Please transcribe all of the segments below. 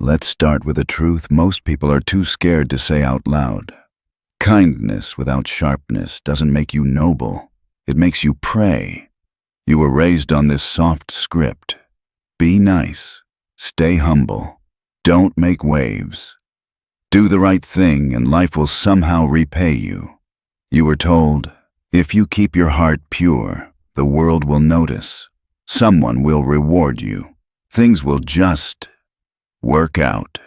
Let's start with a truth most people are too scared to say out loud. Kindness without sharpness doesn't make you noble. It makes you prey. You were raised on this soft script. Be nice. Stay humble. Don't make waves. Do the right thing and life will somehow repay you. You were told, if you keep your heart pure, the world will notice. Someone will reward you. Things will just work out.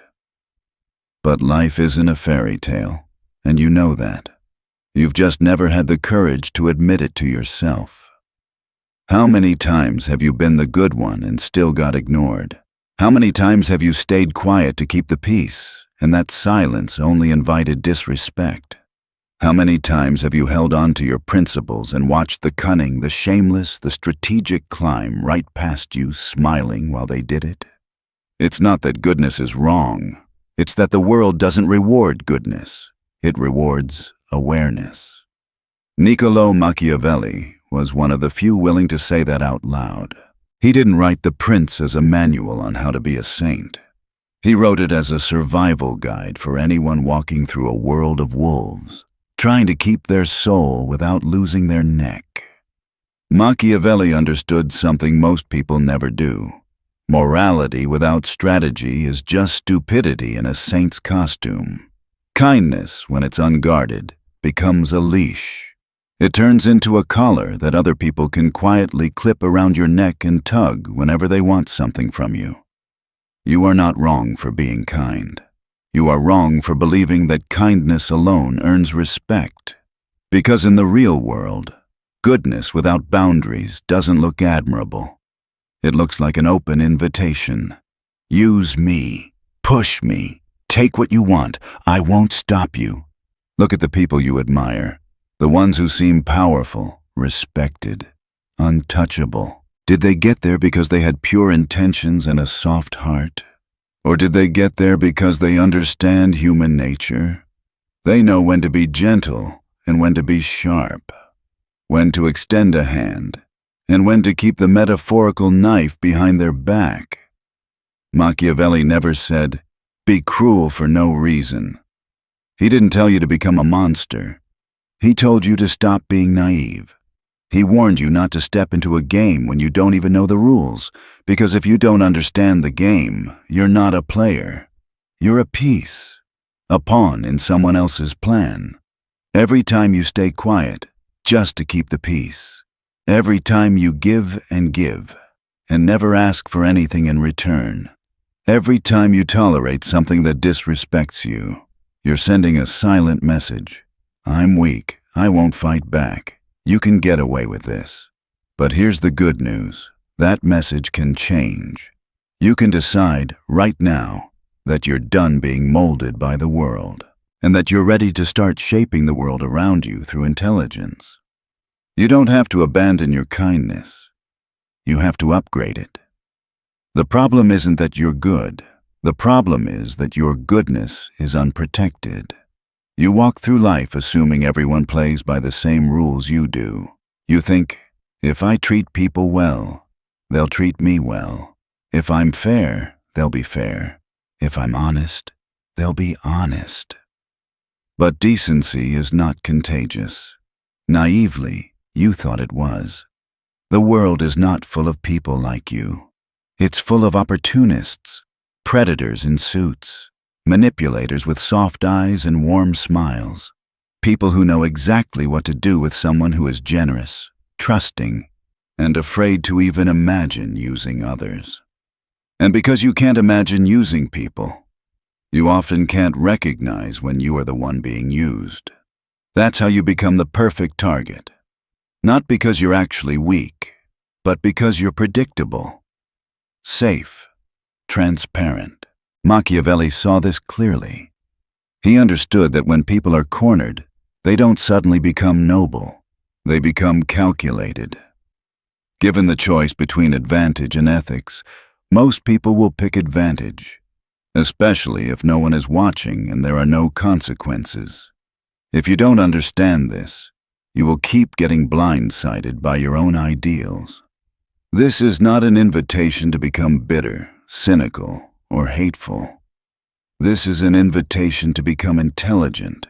But life isn't a fairy tale, and you know that. You've just never had the courage to admit it to yourself. How many times have you been the good one and still got ignored? How many times have you stayed quiet to keep the peace, and that silence only invited disrespect? How many times have you held on to your principles and watched the cunning, the shameless, the strategic climb right past you, smiling while they did it? It's not that goodness is wrong. It's that the world doesn't reward goodness. It rewards awareness. Niccolo Machiavelli was one of the few willing to say that out loud. He didn't write The Prince as a manual on how to be a saint. He wrote it as a survival guide for anyone walking through a world of wolves, trying to keep their soul without losing their neck. Machiavelli understood something most people never do. Morality without strategy is just stupidity in a saint's costume. Kindness, when it's unguarded, becomes a leash. It turns into a collar that other people can quietly clip around your neck and tug whenever they want something from you. You are not wrong for being kind. You are wrong for believing that kindness alone earns respect. Because in the real world, goodness without boundaries doesn't look admirable. It looks like an open invitation. Use me. Push me. Take what you want. I won't stop you. Look at the people you admire. The ones who seem powerful, respected, untouchable. Did they get there because they had pure intentions and a soft heart? Or did they get there because they understand human nature? They know when to be gentle and when to be sharp, when to extend a hand, and when to keep the metaphorical knife behind their back. Machiavelli never said, "Be cruel for no reason." He didn't tell you to become a monster. He told you to stop being naive. He warned you not to step into a game when you don't even know the rules, because if you don't understand the game, you're not a player. You're a piece, a pawn in someone else's plan. Every time you stay quiet, just to keep the peace. Every time you give, and never ask for anything in return. Every time you tolerate something that disrespects you, you're sending a silent message. I'm weak. I won't fight back. You can get away with this. But here's the good news. That message can change. You can decide right now that you're done being molded by the world, and that you're ready to start shaping the world around you through intelligence. You don't have to abandon your kindness. You have to upgrade it. The problem isn't that you're good. The problem is that your goodness is unprotected. You walk through life assuming everyone plays by the same rules you do. You think, if I treat people well, they'll treat me well. If I'm fair, they'll be fair. If I'm honest, they'll be honest. But decency is not contagious. Naively, you thought it was. The world is not full of people like you. It's full of opportunists, predators in suits, manipulators with soft eyes and warm smiles, people who know exactly what to do with someone who is generous, trusting, and afraid to even imagine using others. And because you can't imagine using people, you often can't recognize when you are the one being used. That's how you become the perfect target. Not because you're actually weak, but because you're predictable, safe, transparent. Machiavelli saw this clearly. He understood that when people are cornered, they don't suddenly become noble. They become calculated. Given the choice between advantage and ethics, most people will pick advantage, especially if no one is watching and there are no consequences. If you don't understand this, you will keep getting blindsided by your own ideals. This is not an invitation to become bitter, cynical, or hateful. This is an invitation to become intelligent,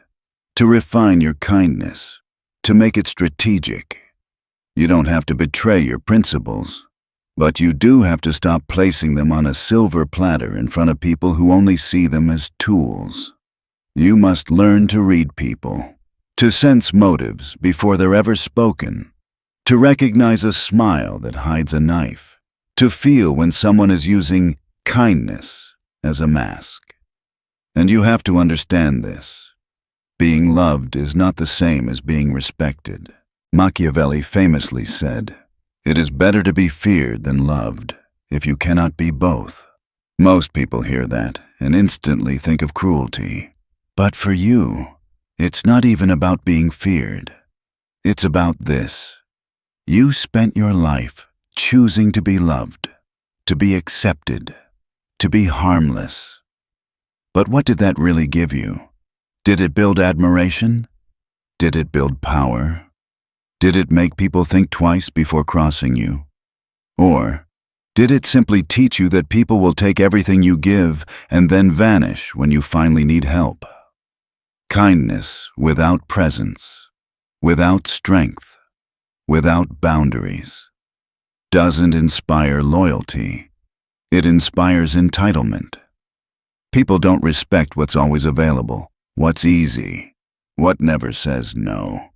to refine your kindness, to make it strategic. You don't have to betray your principles, but you do have to stop placing them on a silver platter in front of people who only see them as tools. You must learn to read people, to sense motives before they're ever spoken, to recognize a smile that hides a knife, to feel when someone is using kindness as a mask. And you have to understand this. Being loved is not the same as being respected. Machiavelli famously said, "It is better to be feared than loved, if you cannot be both." Most people hear that and instantly think of cruelty. But for you, it's not even about being feared. It's about this. You spent your life choosing to be loved, to be accepted, to be harmless. But what did that really give you? Did it build admiration? Did it build power? Did it make people think twice before crossing you? Or did it simply teach you that people will take everything you give and then vanish when you finally need help? Kindness without presence, without strength, without boundaries, doesn't inspire loyalty. It inspires entitlement. People don't respect what's always available, what's easy, what never says no.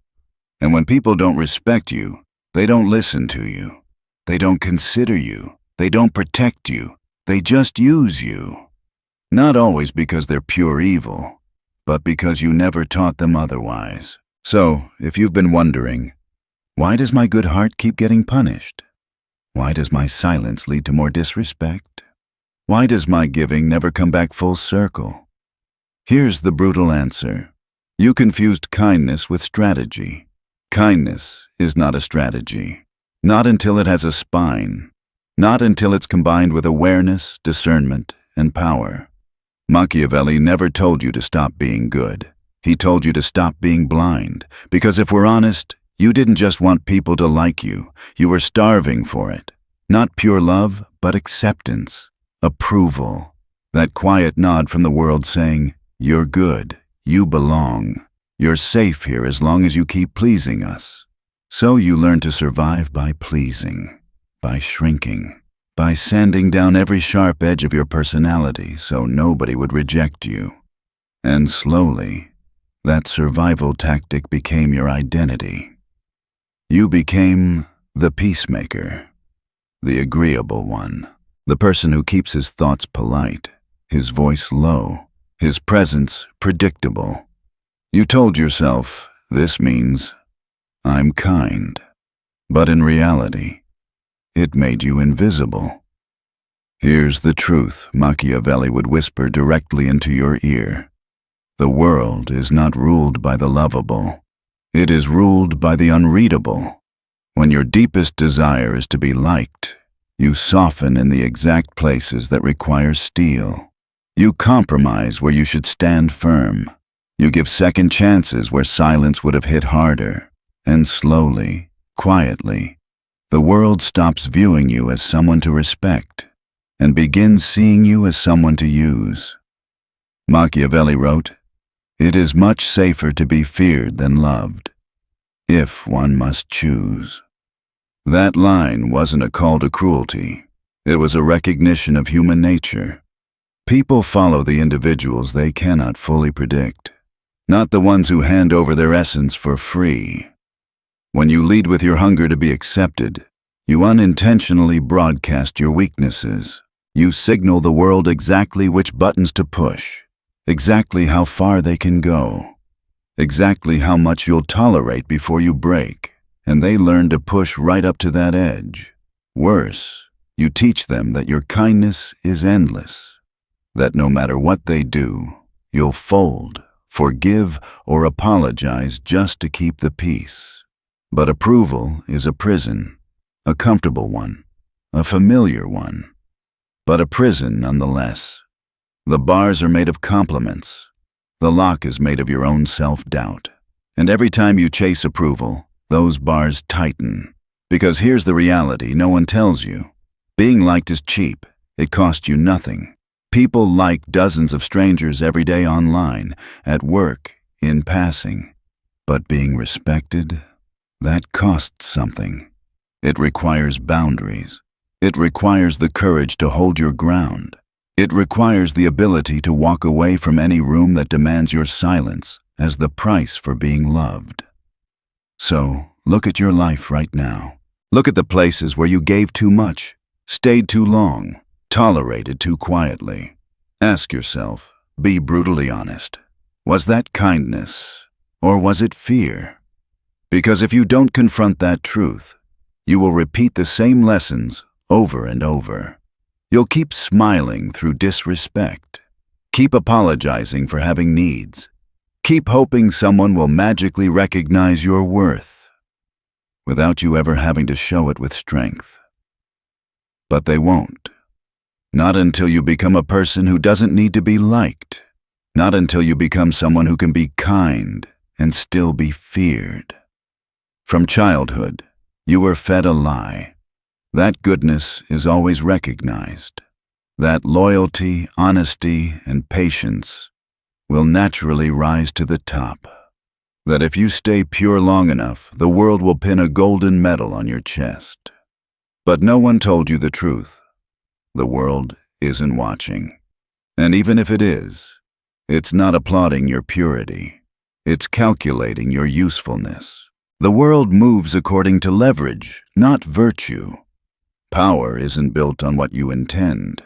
And when people don't respect you, they don't listen to you. They don't consider you. They don't protect you. They just use you. Not always because they're pure evil, but because you never taught them otherwise. So, if you've been wondering, why does my good heart keep getting punished? Why does my silence lead to more disrespect? Why does my giving never come back full circle? Here's the brutal answer. You confused kindness with strategy. Kindness is not a strategy. Not until it has a spine. Not until it's combined with awareness, discernment, and power. Machiavelli never told you to stop being good. He told you to stop being blind, because if we're honest, you didn't just want people to like you. You were starving for it. Not pure love, but acceptance, approval. That quiet nod from the world saying, "You're good, you belong. You're safe here as long as you keep pleasing us." So you learn to survive by pleasing, by shrinking, by sanding down every sharp edge of your personality so nobody would reject you. And slowly, that survival tactic became your identity. You became the peacemaker, the agreeable one, the person who keeps his thoughts polite, his voice low, his presence predictable. You told yourself, this means I'm kind. But in reality, it made you invisible. Here's the truth Machiavelli would whisper directly into your ear. The world is not ruled by the lovable. It is ruled by the unreadable. When your deepest desire is to be liked, you soften in the exact places that require steel. You compromise where you should stand firm. You give second chances where silence would have hit harder. And slowly, quietly, the world stops viewing you as someone to respect and begins seeing you as someone to use. Machiavelli wrote, "It is much safer to be feared than loved, if one must choose." That line wasn't a call to cruelty. It was a recognition of human nature. People follow the individuals they cannot fully predict, not the ones who hand over their essence for free. When you lead with your hunger to be accepted, you unintentionally broadcast your weaknesses. You signal the world exactly which buttons to push, exactly how far they can go, exactly how much you'll tolerate before you break, and they learn to push right up to that edge. Worse, you teach them that your kindness is endless, that no matter what they do, you'll fold, forgive, or apologize just to keep the peace. But approval is a prison, a comfortable one, a familiar one, but a prison nonetheless. The bars are made of compliments. The lock is made of your own self-doubt. And every time you chase approval, those bars tighten. Because here's the reality no one tells you. Being liked is cheap. It costs you nothing. People like dozens of strangers every day online, at work, in passing. But being respected, that costs something. It requires boundaries. It requires the courage to hold your ground. It requires the ability to walk away from any room that demands your silence as the price for being loved. So, look at your life right now. Look at the places where you gave too much, stayed too long, tolerated too quietly. Ask yourself, be brutally honest. Was that kindness, or was it fear? Because if you don't confront that truth, you will repeat the same lessons over and over. You'll keep smiling through disrespect. Keep apologizing for having needs. Keep hoping someone will magically recognize your worth, without you ever having to show it with strength. But they won't. Not until you become a person who doesn't need to be liked. Not until you become someone who can be kind and still be feared. From childhood, you were fed a lie. That goodness is always recognized. That loyalty, honesty, and patience will naturally rise to the top. That if you stay pure long enough, the world will pin a golden medal on your chest. But no one told you the truth. The world isn't watching. And even if it is, it's not applauding your purity. It's calculating your usefulness. The world moves according to leverage, not virtue. Power isn't built on what you intend.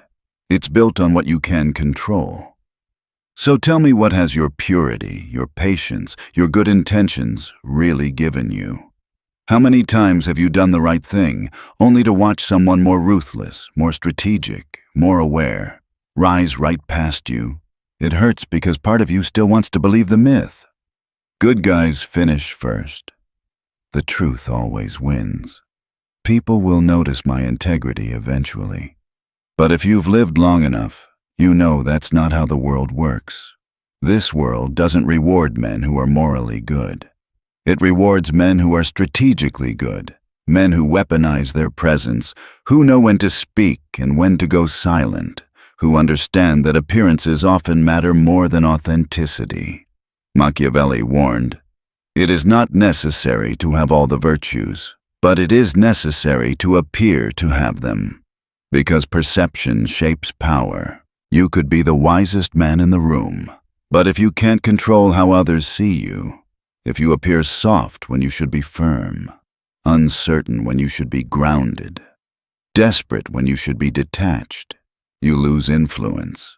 It's built on what you can control. So tell me, what has your purity, your patience, your good intentions really given you? How many times have you done the right thing, only to watch someone more ruthless, more strategic, more aware, rise right past you? It hurts because part of you still wants to believe the myth. Good guys finish first. The truth always wins. People will notice my integrity eventually. But if you've lived long enough, you know that's not how the world works. This world doesn't reward men who are morally good. It rewards men who are strategically good, men who weaponize their presence, who know when to speak and when to go silent, who understand that appearances often matter more than authenticity. Machiavelli warned, "It is not necessary to have all the virtues, but it is necessary to appear to have them." Because perception shapes power. You could be the wisest man in the room, but if you can't control how others see you, if you appear soft when you should be firm, uncertain when you should be grounded, desperate when you should be detached, you lose influence.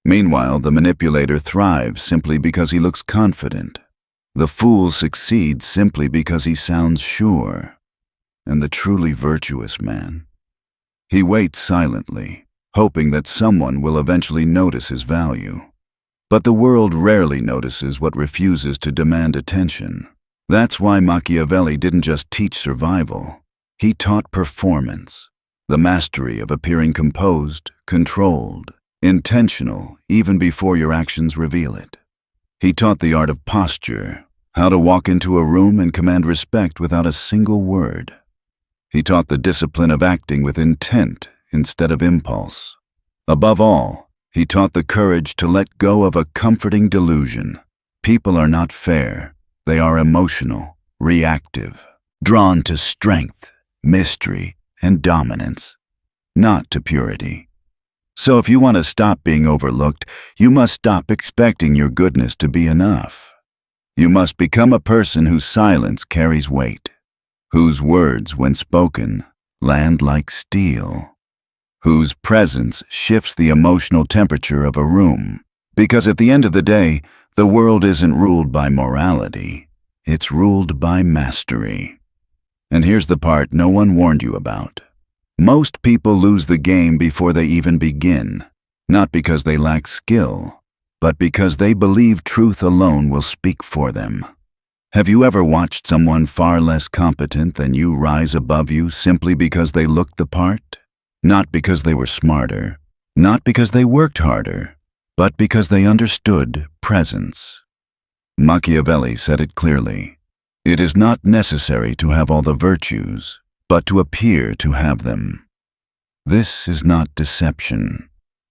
Meanwhile, the manipulator thrives simply because he looks confident. The fool succeeds simply because he sounds sure. And the truly virtuous man, he waits silently, hoping that someone will eventually notice his value. But the world rarely notices what refuses to demand attention. That's why Machiavelli didn't just teach survival. He taught performance, the mastery of appearing composed, controlled, intentional, even before your actions reveal it. He taught the art of posture, how to walk into a room and command respect without a single word. He taught the discipline of acting with intent instead of impulse. Above all, he taught the courage to let go of a comforting delusion. People are not fair. They are emotional, reactive, drawn to strength, mystery, and dominance, not to purity. So if you want to stop being overlooked, you must stop expecting your goodness to be enough. You must become a person whose silence carries weight, whose words, when spoken, land like steel, whose presence shifts the emotional temperature of a room. Because at the end of the day, the world isn't ruled by morality, it's ruled by mastery. And here's the part no one warned you about. Most people lose the game before they even begin, not because they lack skill, but because they believe truth alone will speak for them. Have you ever watched someone far less competent than you rise above you simply because they looked the part? Not because they were smarter, not because they worked harder, but because they understood presence. Machiavelli said it clearly. It is not necessary to have all the virtues, but to appear to have them. This is not deception.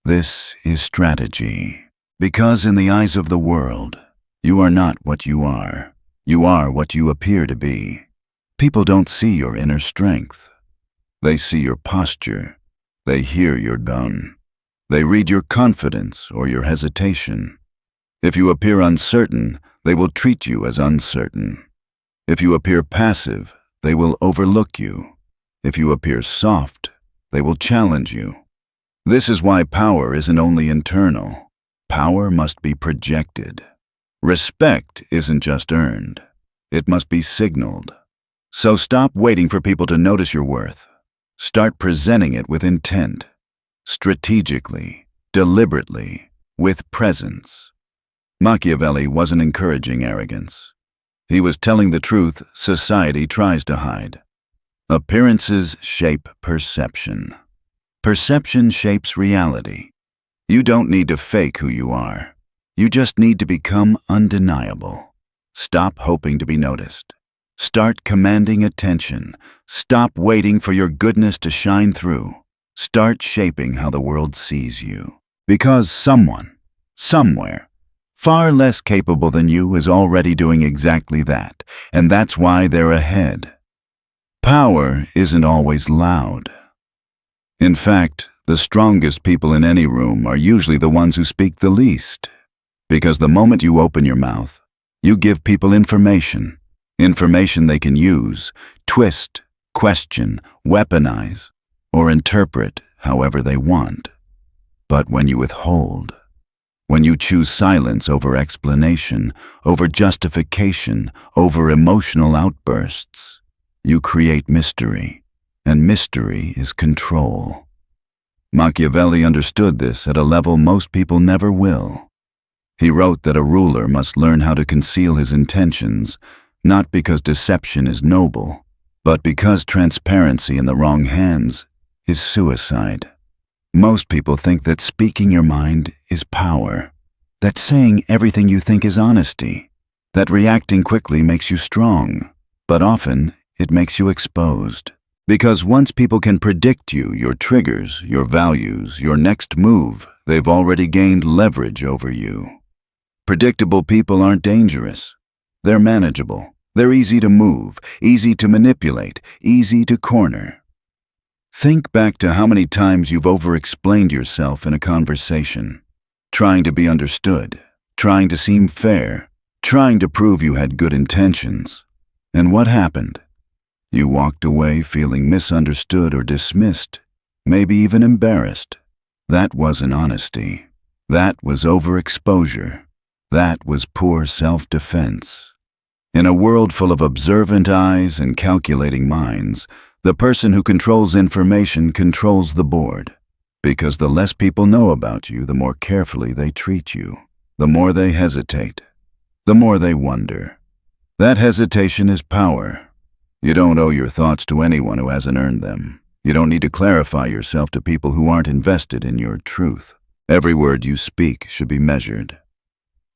This is strategy. Because in the eyes of the world, you are not what you are. You are what you appear to be. People don't see your inner strength. They see your posture. They hear your tone. They read your confidence or your hesitation. If you appear uncertain, they will treat you as uncertain. If you appear passive, they will overlook you. If you appear soft, they will challenge you. This is why power isn't only internal. Power must be projected. Respect isn't just earned. It must be signaled. So stop waiting for people to notice your worth. Start presenting it with intent, strategically, deliberately, with presence. Machiavelli wasn't encouraging arrogance. He was telling the truth society tries to hide. Appearances shape perception. Perception shapes reality. You don't need to fake who you are. You just need to become undeniable. Stop hoping to be noticed. Start commanding attention. Stop waiting for your goodness to shine through. Start shaping how the world sees you. Because someone, somewhere, far less capable than you is already doing exactly that, and that's why they're ahead. Power isn't always loud. In fact, the strongest people in any room are usually the ones who speak the least. Because the moment you open your mouth, you give people information. Information they can use, twist, question, weaponize, or interpret however they want. But when you withhold, when you choose silence over explanation, over justification, over emotional outbursts, you create mystery, and mystery is control. Machiavelli understood this at a level most people never will. He wrote that a ruler must learn how to conceal his intentions, not because deception is noble, but because transparency in the wrong hands is suicide. Most people think that speaking your mind is power, that saying everything you think is honesty, that reacting quickly makes you strong, but often it makes you exposed. Because once people can predict you, your triggers, your values, your next move, they've already gained leverage over you. Predictable people aren't dangerous. They're manageable. They're easy to move, easy to manipulate, easy to corner. Think back to how many times you've over-explained yourself in a conversation, trying to be understood, trying to seem fair, trying to prove you had good intentions. And what happened? You walked away feeling misunderstood or dismissed, maybe even embarrassed. That wasn't honesty. That was overexposure. That was poor self-defense. In a world full of observant eyes and calculating minds, the person who controls information controls the board. Because the less people know about you, the more carefully they treat you. The more they hesitate. The more they wonder. That hesitation is power. You don't owe your thoughts to anyone who hasn't earned them. You don't need to clarify yourself to people who aren't invested in your truth. Every word you speak should be measured,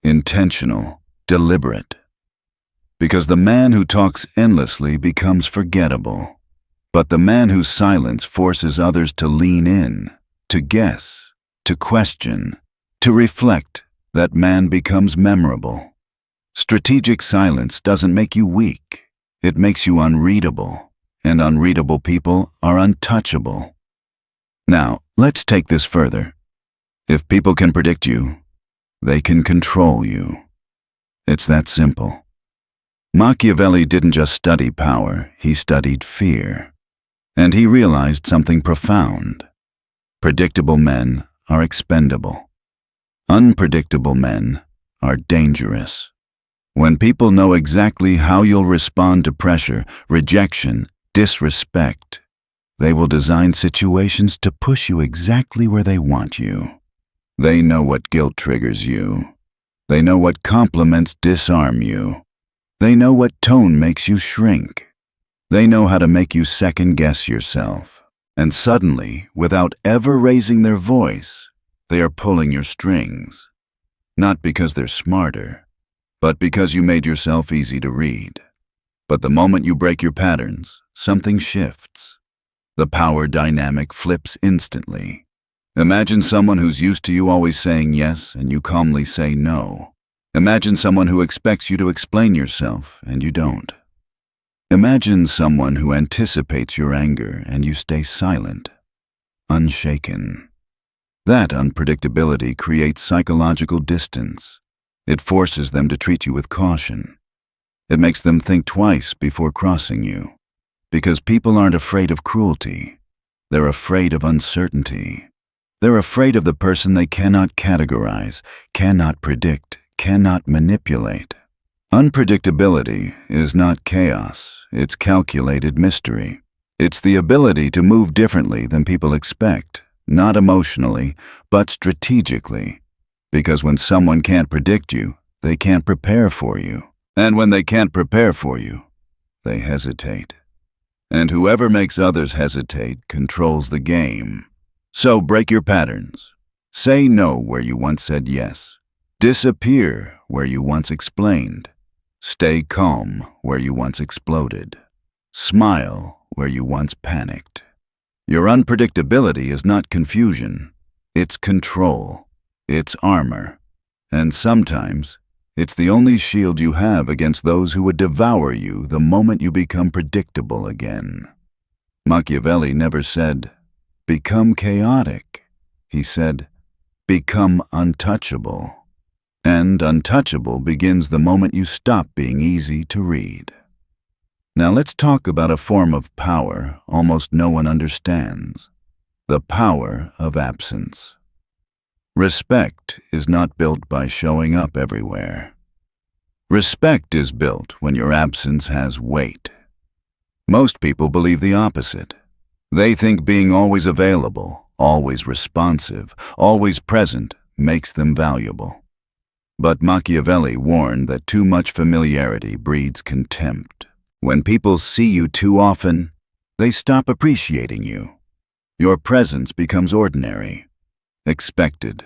intentional, deliberate. Because the man who talks endlessly becomes forgettable. But the man whose silence forces others to lean in, to guess, to question, to reflect, that man becomes memorable. Strategic silence doesn't make you weak. It makes you unreadable, and unreadable people are untouchable. Now, let's take this further. If people can predict you, they can control you. It's that simple. Machiavelli didn't just study power, he studied fear. And he realized something profound. Predictable men are expendable. Unpredictable men are dangerous. When people know exactly how you'll respond to pressure, rejection, disrespect, they will design situations to push you exactly where they want you. They know what guilt triggers you. They know what compliments disarm you. They know what tone makes you shrink. They know how to make you second-guess yourself. And suddenly, without ever raising their voice, they are pulling your strings. Not because they're smarter, but because you made yourself easy to read. But the moment you break your patterns, something shifts. The power dynamic flips instantly. Imagine someone who's used to you always saying yes and you calmly say no. Imagine someone who expects you to explain yourself and you don't. Imagine someone who anticipates your anger and you stay silent, unshaken. That unpredictability creates psychological distance. It forces them to treat you with caution. It makes them think twice before crossing you. Because people aren't afraid of cruelty. They're afraid of uncertainty. They're afraid of the person they cannot categorize, cannot predict, cannot manipulate. Unpredictability is not chaos, it's calculated mystery. It's the ability to move differently than people expect, not emotionally, but strategically. Because when someone can't predict you, they can't prepare for you. And when they can't prepare for you, they hesitate. And whoever makes others hesitate controls the game. So break your patterns. Say no where you once said yes. Disappear where you once explained. Stay calm where you once exploded. Smile where you once panicked. Your unpredictability is not confusion. It's control. It's armor. And sometimes, it's the only shield you have against those who would devour you the moment you become predictable again. Machiavelli never said, "Become chaotic." He said, "Become untouchable." And untouchable begins the moment you stop being easy to read. Now let's talk about a form of power almost no one understands. The power of absence. Respect is not built by showing up everywhere. Respect is built when your absence has weight. Most people believe the opposite. They think being always available, always responsive, always present makes them valuable. But Machiavelli warned that too much familiarity breeds contempt. When people see you too often, they stop appreciating you. Your presence becomes ordinary, expected,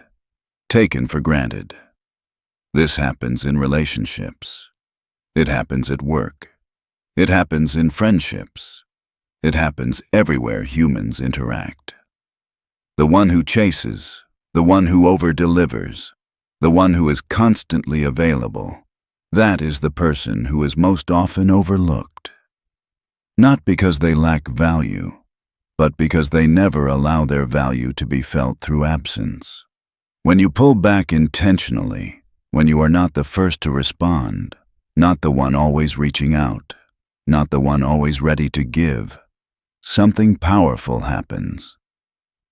taken for granted. This happens in relationships. It happens at work. It happens in friendships. It happens everywhere humans interact. The one who chases, the one who over-delivers, the one who is constantly available, that is the person who is most often overlooked. Not because they lack value, but because they never allow their value to be felt through absence. When you pull back intentionally, when you are not the first to respond, not the one always reaching out, not the one always ready to give, something powerful happens.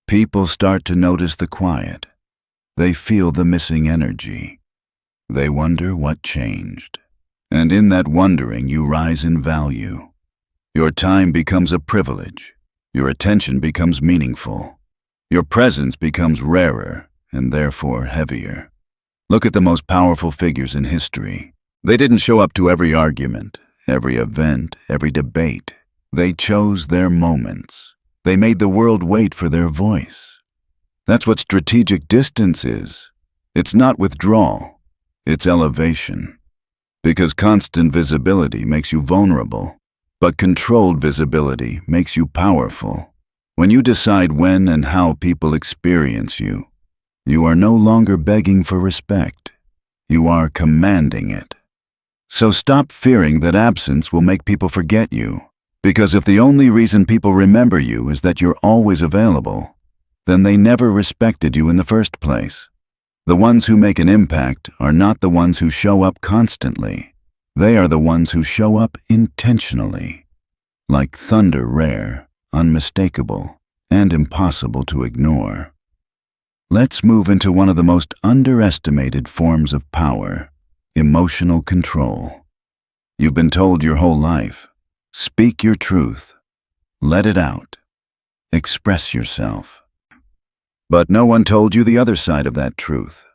People start to notice the quiet. They feel the missing energy. They wonder what changed. And in that wondering, you rise in value. Your time becomes a privilege. Your attention becomes meaningful. Your presence becomes rarer and therefore heavier. Look at the most powerful figures in history. They didn't show up to every argument, every event, every debate. They chose their moments. They made the world wait for their voice. That's what strategic distance is. It's not withdrawal. It's elevation. Because constant visibility makes you vulnerable, but controlled visibility makes you powerful. When you decide when and how people experience you, you are no longer begging for respect. You are commanding it. So stop fearing that absence will make people forget you. Because if the only reason people remember you is that you're always available, then they never respected you in the first place. The ones who make an impact are not the ones who show up constantly. They are the ones who show up intentionally. Like thunder, rare, unmistakable, and impossible to ignore. Let's move into one of the most underestimated forms of power, emotional control. You've been told your whole life, speak your truth, let it out, express yourself. But no one told you the other side of that truth.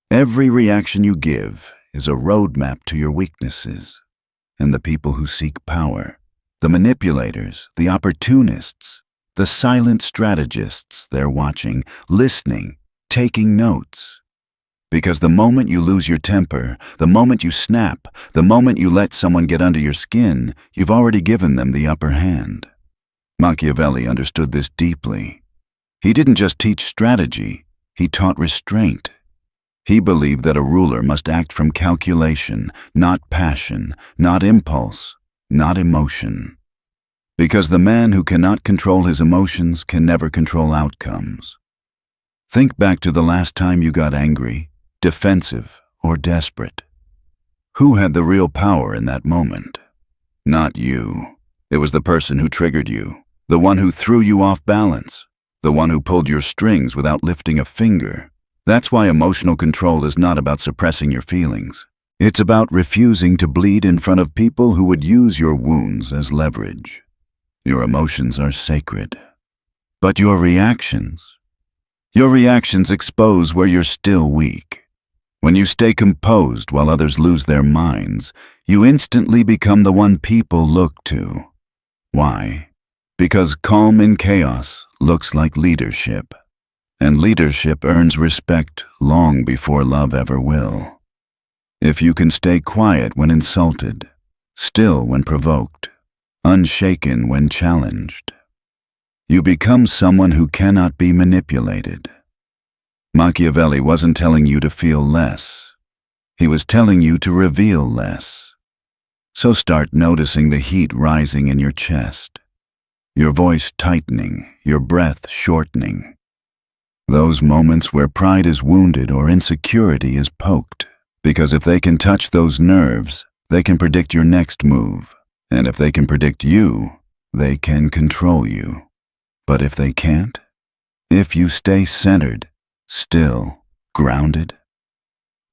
Every reaction you give is a roadmap to your weaknesses. And the people who seek power, the manipulators, the opportunists, the silent strategists, they're watching, listening, taking notes. Because the moment you lose your temper, the moment you snap, the moment you let someone get under your skin, you've already given them the upper hand. Machiavelli understood this deeply. He didn't just teach strategy, he taught restraint. He believed that a ruler must act from calculation, not passion, not impulse, not emotion. Because the man who cannot control his emotions can never control outcomes. Think back to the last time you got angry, defensive, or desperate. Who had the real power in that moment? Not you. It was the person who triggered you, the one who threw you off balance, the one who pulled your strings without lifting a finger. That's why emotional control is not about suppressing your feelings. It's about refusing to bleed in front of people who would use your wounds as leverage. Your emotions are sacred. But your reactions expose where you're still weak. When you stay composed while others lose their minds, you instantly become the one people look to. Why? Because calm in chaos looks like leadership. And leadership earns respect long before love ever will. If you can stay quiet when insulted, still when provoked, unshaken when challenged, you become someone who cannot be manipulated. Machiavelli wasn't telling you to feel less. He was telling you to reveal less. So start noticing the heat rising in your chest, your voice tightening, your breath shortening. Those moments where pride is wounded or insecurity is poked, because if they can touch those nerves, they can predict your next move. And if they can predict you, they can control you. But if they can't, if you stay centered, still, grounded,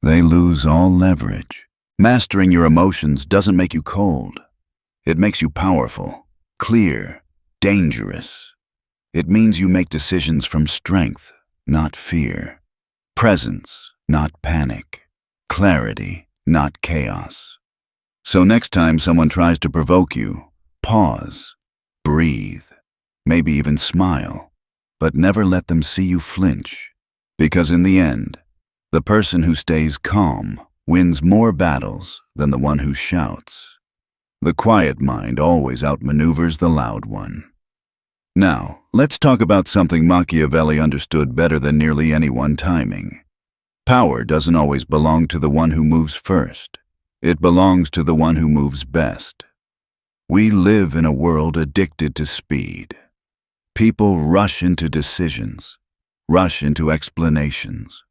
they lose all leverage. Mastering your emotions doesn't make you cold. It makes you powerful, clear, dangerous. It means you make decisions from strength, not fear. Presence, not panic. Clarity, not chaos. So next time someone tries to provoke you, pause, breathe, maybe even smile, but never let them see you flinch. Because in the end, the person who stays calm wins more battles than the one who shouts. The quiet mind always outmaneuvers the loud one. Now, let's talk about something Machiavelli understood better than nearly anyone: timing. Power doesn't always belong to the one who moves first. It belongs to the one who moves best. We live in a world addicted to speed. People rush into decisions, rush into explanations,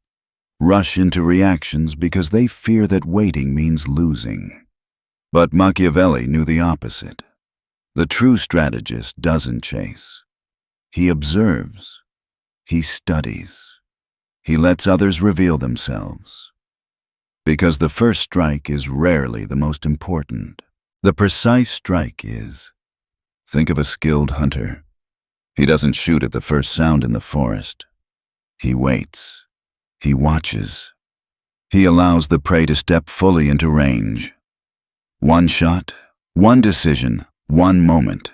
rush into reactions because they fear that waiting means losing. But Machiavelli knew the opposite. The true strategist doesn't chase. He observes. He studies. He lets others reveal themselves. Because the first strike is rarely the most important. The precise strike is. Think of a skilled hunter. He doesn't shoot at the first sound in the forest. He waits. He watches. He allows the prey to step fully into range. One shot, one decision, one moment.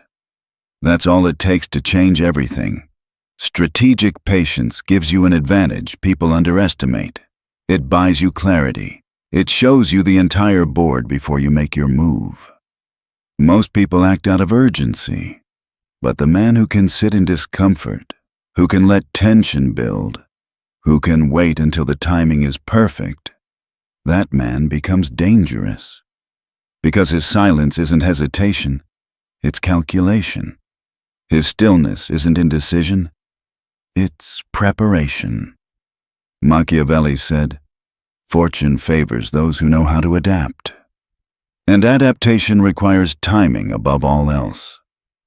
That's all it takes to change everything. Strategic patience gives you an advantage people underestimate. It buys you clarity. It shows you the entire board before you make your move. Most people act out of urgency, but the man who can sit in discomfort, who can let tension build, who can wait until the timing is perfect, that man becomes dangerous. Because his silence isn't hesitation, it's calculation. His stillness isn't indecision, it's preparation. Machiavelli said, "Fortune favors those who know how to adapt." And adaptation requires timing above all else.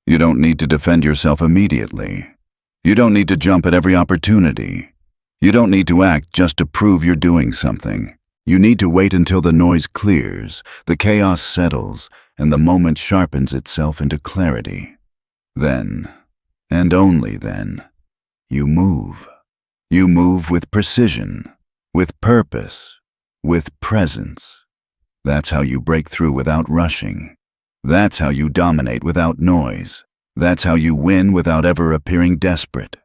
You don't need to defend yourself immediately. You don't need to jump at every opportunity. You don't need to act just to prove you're doing something. You need to wait until the noise clears, the chaos settles, and the moment sharpens itself into clarity. Then, and only then, you move. You move with precision, with purpose, with presence. That's how you break through without rushing. That's how you dominate without noise. That's how you win without ever appearing desperate.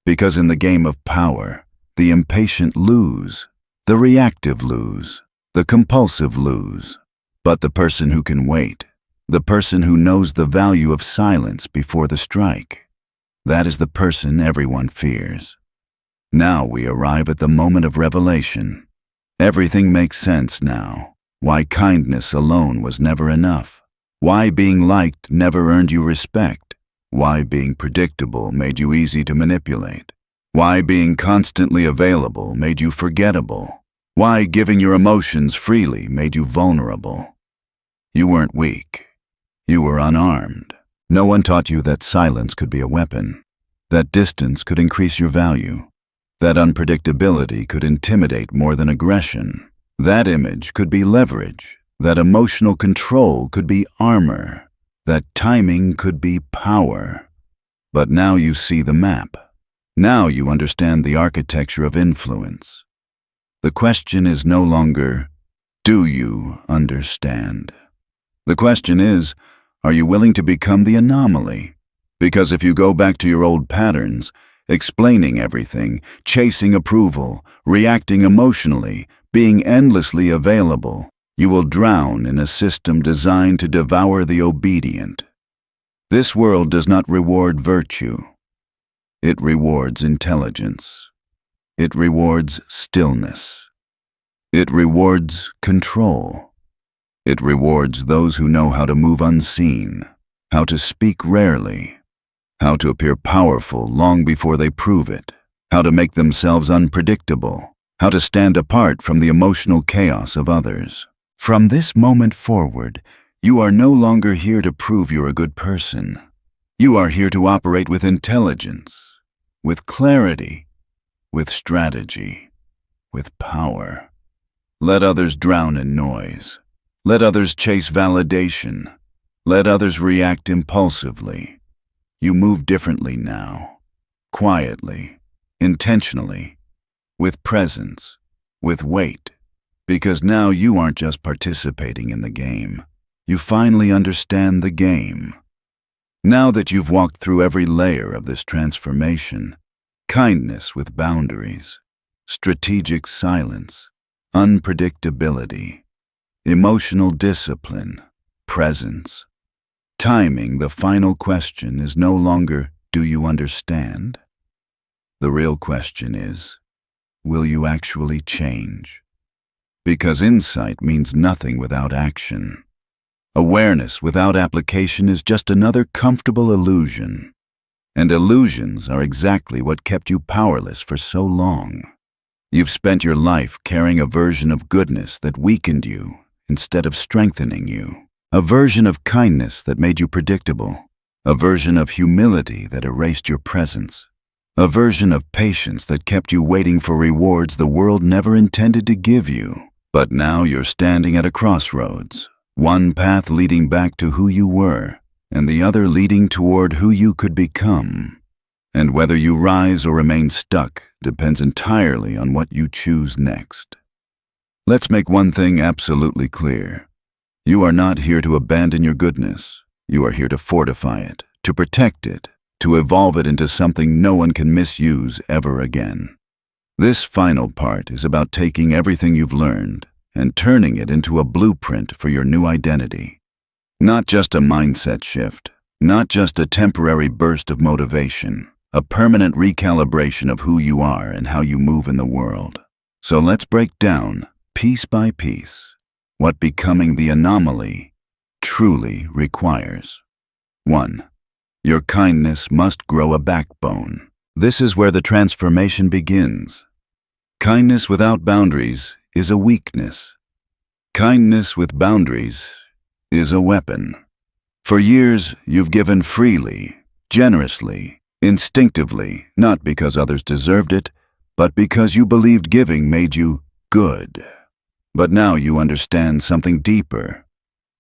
Because in the game of power, the impatient lose, the reactive lose, the compulsive lose. But the person who can wait, the person who knows the value of silence before the strike, That is the person everyone fears. Now we arrive at the moment of revelation. Everything makes sense now. Why kindness alone was never enough. Why being liked never earned you respect. Why being predictable made you easy to manipulate. Why being constantly available made you forgettable. Why giving your emotions freely made you vulnerable. You weren't weak. You were unarmed. No one taught you that silence could be a weapon, that distance could increase your value, that unpredictability could intimidate more than aggression, that image could be leverage, that emotional control could be armor, that timing could be power. But now you see the map. Now you understand the architecture of influence. The question is no longer, do you understand? The question is, are you willing to become the anomaly? Because if you go back to your old patterns, explaining everything, chasing approval, reacting emotionally, being endlessly available, you will drown in a system designed to devour the obedient. This world does not reward virtue. It rewards intelligence. It rewards stillness. It rewards control. It rewards those who know how to move unseen, how to speak rarely, how to appear powerful long before they prove it, how to make themselves unpredictable, how to stand apart from the emotional chaos of others. From this moment forward, you are no longer here to prove you're a good person. You are here to operate with intelligence, with clarity, with strategy, with power. Let others drown in noise. Let others chase validation. Let others react impulsively. You move differently now, quietly, intentionally, with presence, with weight, because now you aren't just participating in the game. You finally understand the game. Now that you've walked through every layer of this transformation, kindness with boundaries, strategic silence, unpredictability, emotional discipline, presence, timing, the final question is no longer, do you understand? The real question is, will you actually change? Because insight means nothing without action. Awareness without application is just another comfortable illusion. And illusions are exactly what kept you powerless for so long. You've spent your life carrying a version of goodness that weakened you instead of strengthening you. A version of kindness that made you predictable. A version of humility that erased your presence. A version of patience that kept you waiting for rewards the world never intended to give you. But now you're standing at a crossroads. One path leading back to who you were, and the other leading toward who you could become. And whether you rise or remain stuck depends entirely on what you choose next. Let's make one thing absolutely clear. You are not here to abandon your goodness. You are here to fortify it, to protect it, to evolve it into something no one can misuse ever again. This final part is about taking everything you've learned and turning it into a blueprint for your new identity. Not just a mindset shift, not just a temporary burst of motivation, a permanent recalibration of who you are and how you move in the world. So let's break down, piece by piece, what becoming the anomaly truly requires. 1. Your kindness must grow a backbone. This is where the transformation begins. Kindness without boundaries is a weakness. Kindness with boundaries is a weapon. For years, you've given freely, generously, instinctively, not because others deserved it, but because you believed giving made you good. But now you understand something deeper.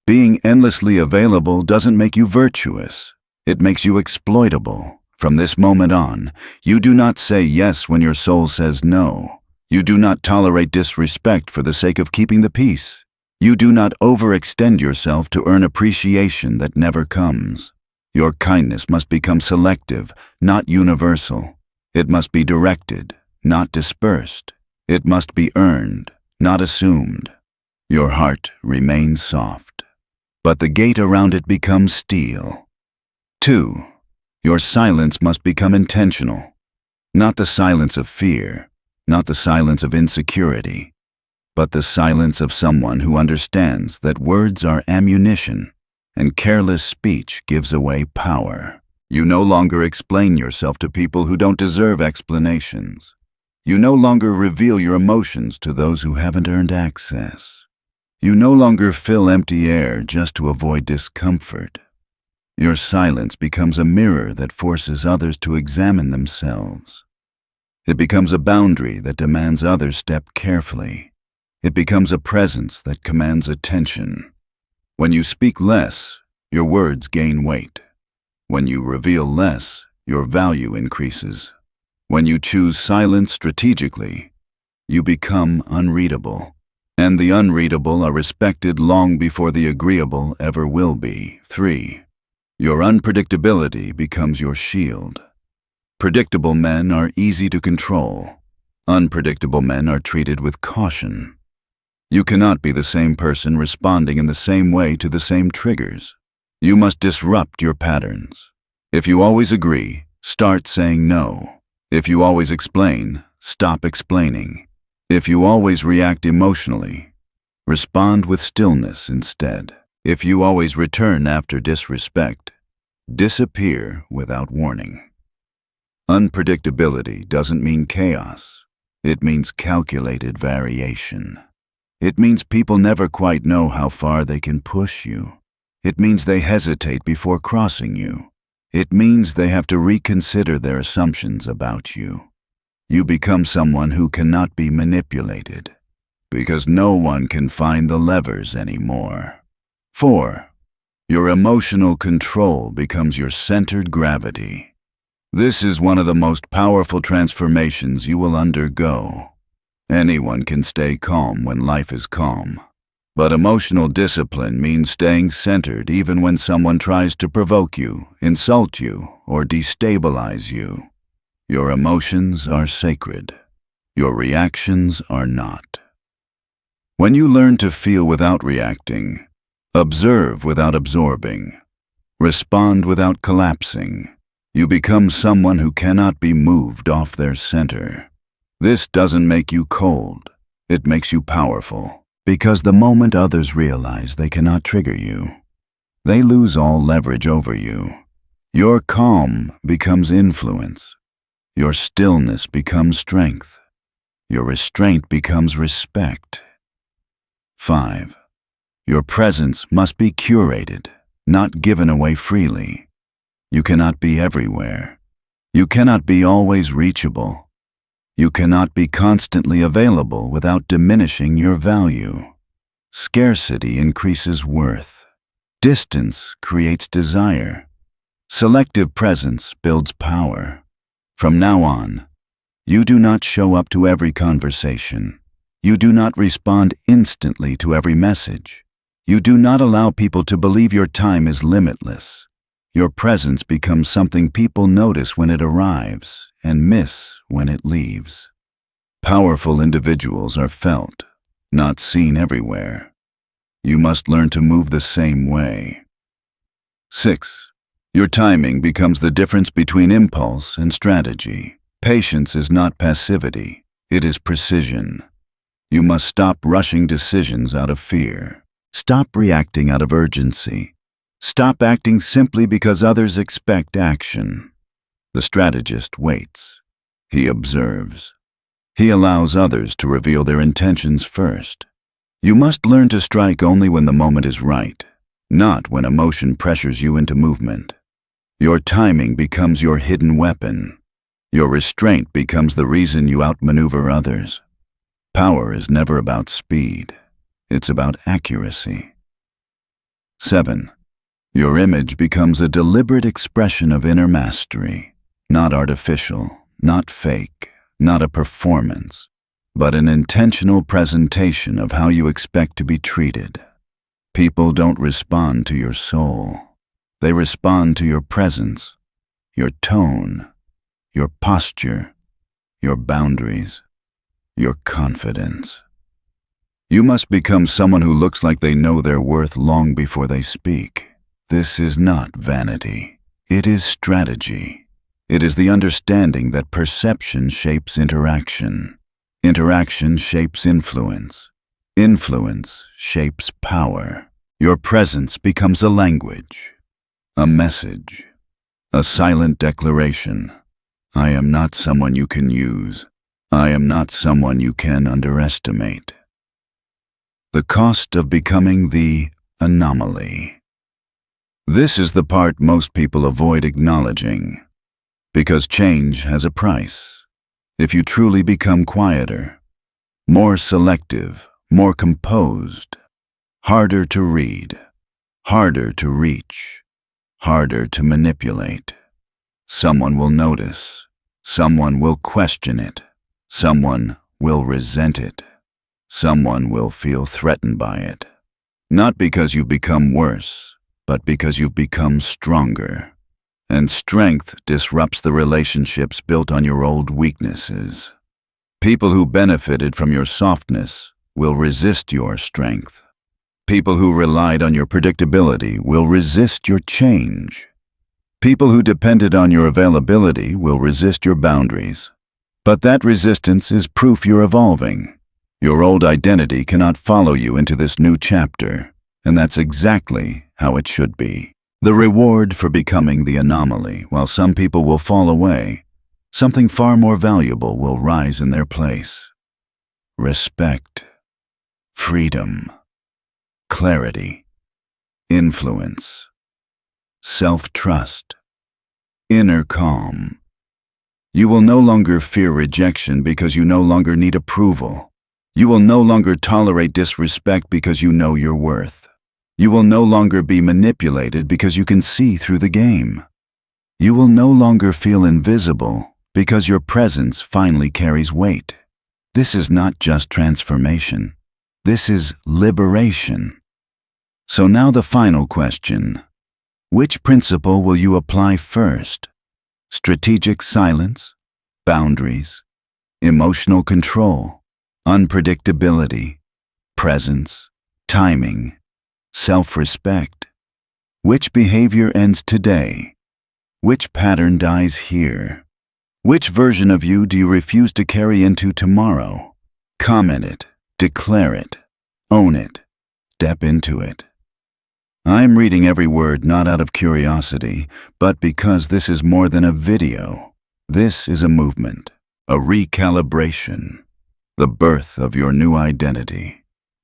Being endlessly available doesn't make you virtuous. It makes you exploitable. From this moment on, you do not say yes when your soul says no. You do not tolerate disrespect for the sake of keeping the peace. You do not overextend yourself to earn appreciation that never comes. Your kindness must become selective, not universal. It must be directed, not dispersed. It must be earned, not assumed. Your heart remains soft, but the gate around it becomes steel. 2. Your silence must become intentional. Not the silence of fear, not the silence of insecurity, but the silence of someone who understands that words are ammunition and careless speech gives away power. You no longer explain yourself to people who don't deserve explanations. You no longer reveal your emotions to those who haven't earned access. You no longer fill empty air just to avoid discomfort. Your silence becomes a mirror that forces others to examine themselves. It becomes a boundary that demands others step carefully. It becomes a presence that commands attention. When you speak less, your words gain weight. When you reveal less, your value increases. When you choose silence strategically, you become unreadable. And the unreadable are respected long before the agreeable ever will be. 3. Your unpredictability becomes your shield. Predictable men are easy to control. Unpredictable men are treated with caution. You cannot be the same person responding in the same way to the same triggers. You must disrupt your patterns. If you always agree, start saying no. If you always explain, stop explaining. If you always react emotionally, respond with stillness instead. If you always return after disrespect, disappear without warning. Unpredictability doesn't mean chaos. It means calculated variation. It means people never quite know how far they can push you. It means they hesitate before crossing you. It means they have to reconsider their assumptions about you. You become someone who cannot be manipulated, because no one can find the levers anymore. 4. Your emotional control becomes your centered gravity. This is one of the most powerful transformations you will undergo. Anyone can stay calm when life is calm. But emotional discipline means staying centered even when someone tries to provoke you, insult you, or destabilize you. Your emotions are sacred. Your reactions are not. When you learn to feel without reacting, observe without absorbing, respond without collapsing, you become someone who cannot be moved off their center. This doesn't make you cold. It makes you powerful. Because the moment others realize they cannot trigger you, they lose all leverage over you. Your calm becomes influence. Your stillness becomes strength. Your restraint becomes respect. 5. Your presence must be curated, not given away freely. You cannot be everywhere. You cannot be always reachable. You cannot be constantly available without diminishing your value. Scarcity increases worth. Distance creates desire. Selective presence builds power. From now on, you do not show up to every conversation. You do not respond instantly to every message. You do not allow people to believe your time is limitless. Your presence becomes something people notice when it arrives and miss when it leaves. Powerful individuals are felt, not seen everywhere. You must learn to move the same way. 6. Your timing becomes the difference between impulse and strategy. Patience is not passivity, it is precision. You must stop rushing decisions out of fear. Stop reacting out of urgency. Stop acting simply because others expect action. The strategist waits. He observes. He allows others to reveal their intentions first. You must learn to strike only when the moment is right, not when emotion pressures you into movement. Your timing becomes your hidden weapon. Your restraint becomes the reason you outmaneuver others. Power is never about speed. It's about accuracy. 7. Your image becomes a deliberate expression of inner mastery, not artificial, not fake, not a performance, but an intentional presentation of how you expect to be treated. People don't respond to your soul. They respond to your presence, your tone, your posture, your boundaries, your confidence. You must become someone who looks like they know their worth long before they speak. This is not vanity. It is strategy. It is the understanding that perception shapes interaction. Interaction shapes influence. Influence shapes power. Your presence becomes a language, a message, a silent declaration. I am not someone you can use. I am not someone you can underestimate. The cost of becoming the anomaly. This is the part most people avoid acknowledging, because change has a price. If you truly become quieter, more selective, more composed, harder to read, harder to reach, harder to manipulate, someone will notice, someone will question it, someone will resent it, someone will feel threatened by it. Not because you've become worse, but because you've become stronger. And strength disrupts the relationships built on your old weaknesses. People who benefited from your softness will resist your strength. People who relied on your predictability will resist your change. People who depended on your availability will resist your boundaries. But that resistance is proof you're evolving. Your old identity cannot follow you into this new chapter, and that's exactly how it should be. The reward for becoming the anomaly, while some people will fall away, something far more valuable will rise in their place. Respect, freedom, clarity, influence, self-trust, inner calm. You will no longer fear rejection because you no longer need approval. You will no longer tolerate disrespect because you know your worth. You will no longer be manipulated because you can see through the game. You will no longer feel invisible because your presence finally carries weight. This is not just transformation. This is liberation. So now the final question. Which principle will you apply first? Strategic silence, boundaries, emotional control, unpredictability, presence, timing, self-respect. Which behavior ends today? Which pattern dies here? Which version of you do you refuse to carry into tomorrow? Comment it, declare it, own it, step into it. I'm reading every word not out of curiosity, but because this is more than a video. This is a movement, a recalibration, the birth of your new identity.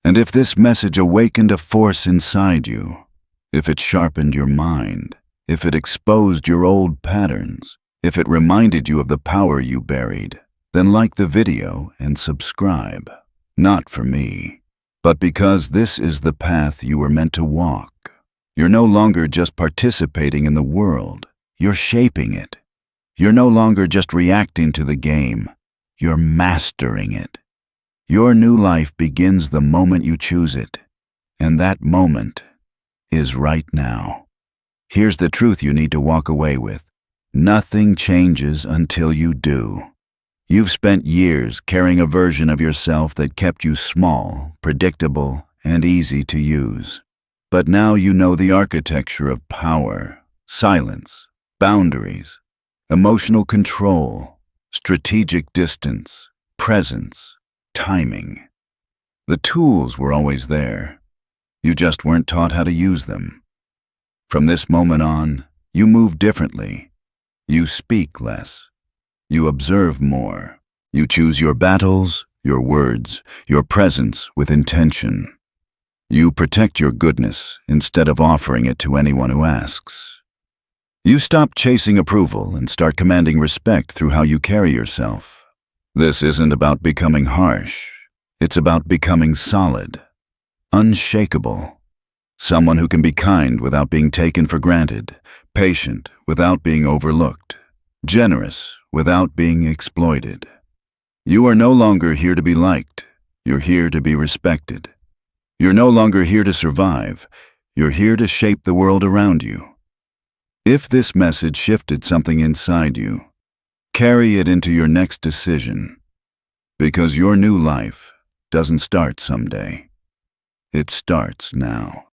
And if this message awakened a force inside you, if it sharpened your mind, if it exposed your old patterns, if it reminded you of the power you buried, then like the video and subscribe. Not for me, but because this is the path you were meant to walk. You're no longer just participating in the world, you're shaping it. You're no longer just reacting to the game, you're mastering it. Your new life begins the moment you choose it, and that moment is right now. Here's the truth you need to walk away with. Nothing changes until you do. You've spent years carrying a version of yourself that kept you small, predictable, and easy to use. But now you know the architecture of power, silence, boundaries, emotional control, strategic distance, presence, timing. The tools were always there. You just weren't taught how to use them. From this moment on, you move differently. You speak less. You observe more. You choose your battles, your words, your presence with intention. You protect your goodness instead of offering it to anyone who asks. You stop chasing approval and start commanding respect through how you carry yourself. This isn't about becoming harsh. It's about becoming solid, unshakable. Someone who can be kind without being taken for granted, patient without being overlooked, generous without being exploited. You are no longer here to be liked. You're here to be respected. You're no longer here to survive. You're here to shape the world around you. If this message shifted something inside you, carry it into your next decision. Because your new life doesn't start someday. It starts now.